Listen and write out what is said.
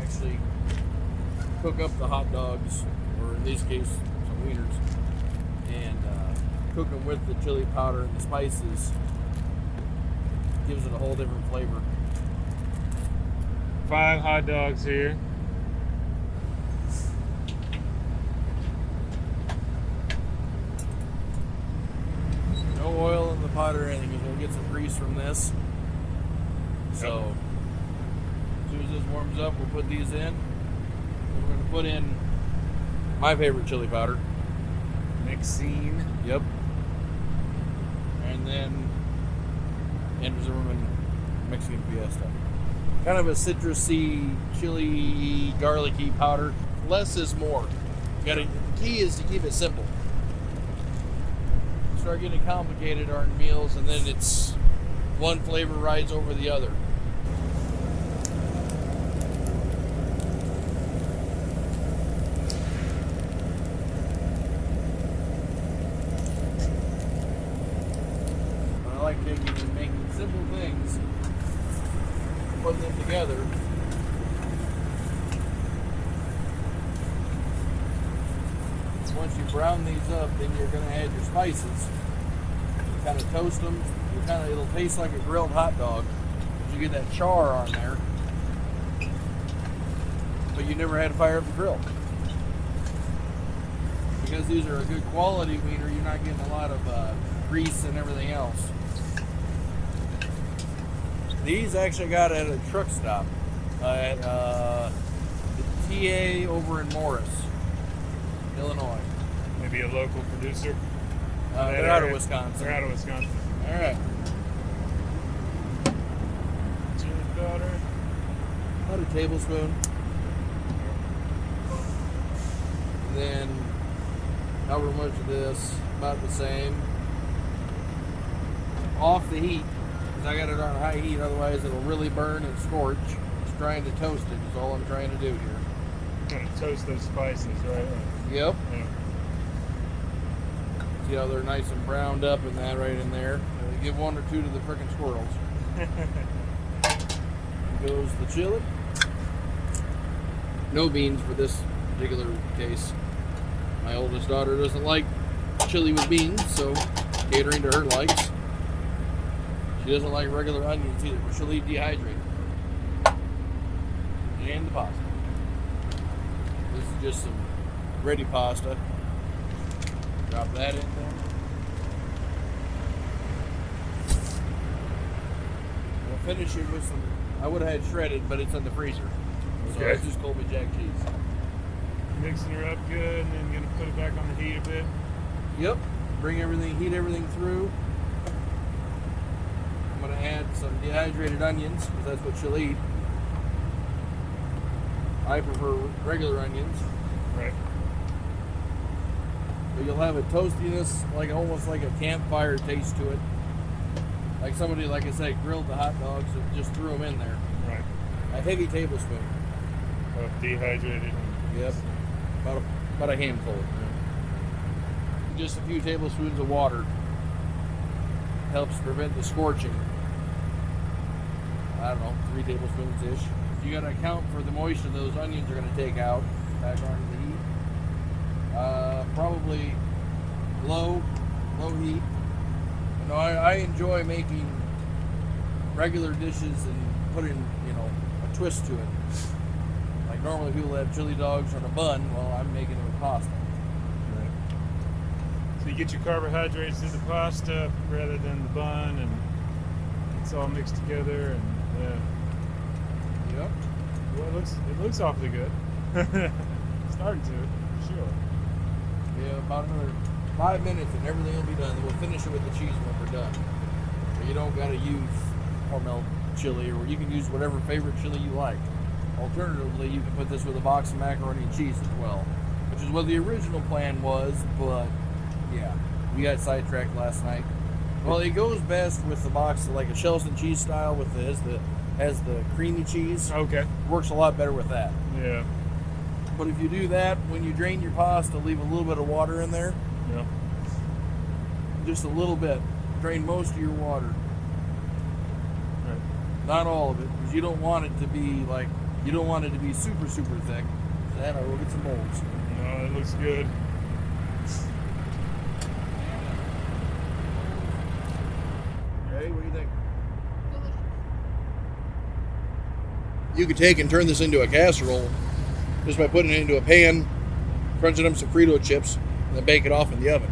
actually cook up the hot dogs, or in this case, some wieners, and cook them with the chili powder and the spices. Gives it a whole different flavor. 5 hot dogs here. No oil in the pot or anything, because we'll get some grease from this. So, as soon as this warms up, we'll put these in. We're going to put in my favorite chili powder. Mixine. Yep. And then Zimmerman Mexican Fiesta. Kind of a citrusy, chili, garlicky powder. Less is more. The key is to keep it simple. Start getting complicated on meals, and then it's one flavor rides over the other. I like taking and making simple things, putting them together. Once you brown these up, then you're going to add your spices. You kind of toast them. It'll taste like a grilled hot dog. You get that char on there, but you never had to fire up the grill. Because these are a good quality wiener, you're not getting a lot of grease and everything else. These actually got at a truck stop at the TA over in Morris, Illinois. Maybe a local producer. They're out of Wisconsin. They're out of Wisconsin. All right. Chili powder. About a tablespoon. And then however much of this, about the same. Off the heat, because I got it on high heat, otherwise it'll really burn and scorch. Just trying to toast it is all I'm trying to do here. Kind of toast those spices, right? Yep. Yeah. See how they're nice and browned up and that right in there. Give one or two to the frickin' squirrels. Goes the chili. No beans for this particular case. My oldest daughter doesn't like chili with beans, so catering to her likes. She doesn't like regular onions either, but she'll eat dehydrated. And the pasta. This is just some ready pasta. Drop that in there. We'll finish it with some, I would have had shredded, but it's in the freezer. So Okay. it's just Colby Jack cheese. Mixing her up good, and then gonna put it back on the heat a bit. Yep. Heat everything through. I'm going to add some dehydrated onions, because that's what she'll eat. I prefer regular onions. Right. But you'll have a toastiness, like almost like a campfire taste to it. Like somebody, like I said, grilled the hot dogs and just threw them in there. Right. A heavy tablespoon. Of dehydrated. Yep. About a handful. Just a few tablespoons of water. Helps prevent the scorching. I don't know, 3 tablespoons-ish. You got to account for the moisture those onions are going to take out. Back onto the heat. Probably low heat. You know, I enjoy making regular dishes and putting, a twist to it. Like normally people have chili dogs on a bun, well, I'm making it with pasta. Right. So you get your carbohydrates in the pasta rather than the bun, and it's all mixed together, and yeah. Yep. Well, it looks awfully good. Starting to, for sure. Yeah, about another 5 minutes and everything will be done. Then we'll finish it with the cheese when we're done. So you don't got to use Hormel chili, or you can use whatever favorite chili you like. Alternatively, you can put this with a box of macaroni and cheese as well, which is what the original plan was, but yeah, we got sidetracked last night. Well, it goes best with the box, like a Shelton cheese style, with has the creamy cheese. Okay. Works a lot better with that. Yeah. But if you do that, when you drain your pasta, leave a little bit of water in there. Yeah. Just a little bit. Drain most of your water. Right. Not all of it, because you don't want it to be like You don't want it to be super, super thick. So that, or we'll get some molds. No, it looks good. Okay, what do you think? You could take and turn this into a casserole just by putting it into a pan, crunching up some Frito chips, and then bake it off in the oven.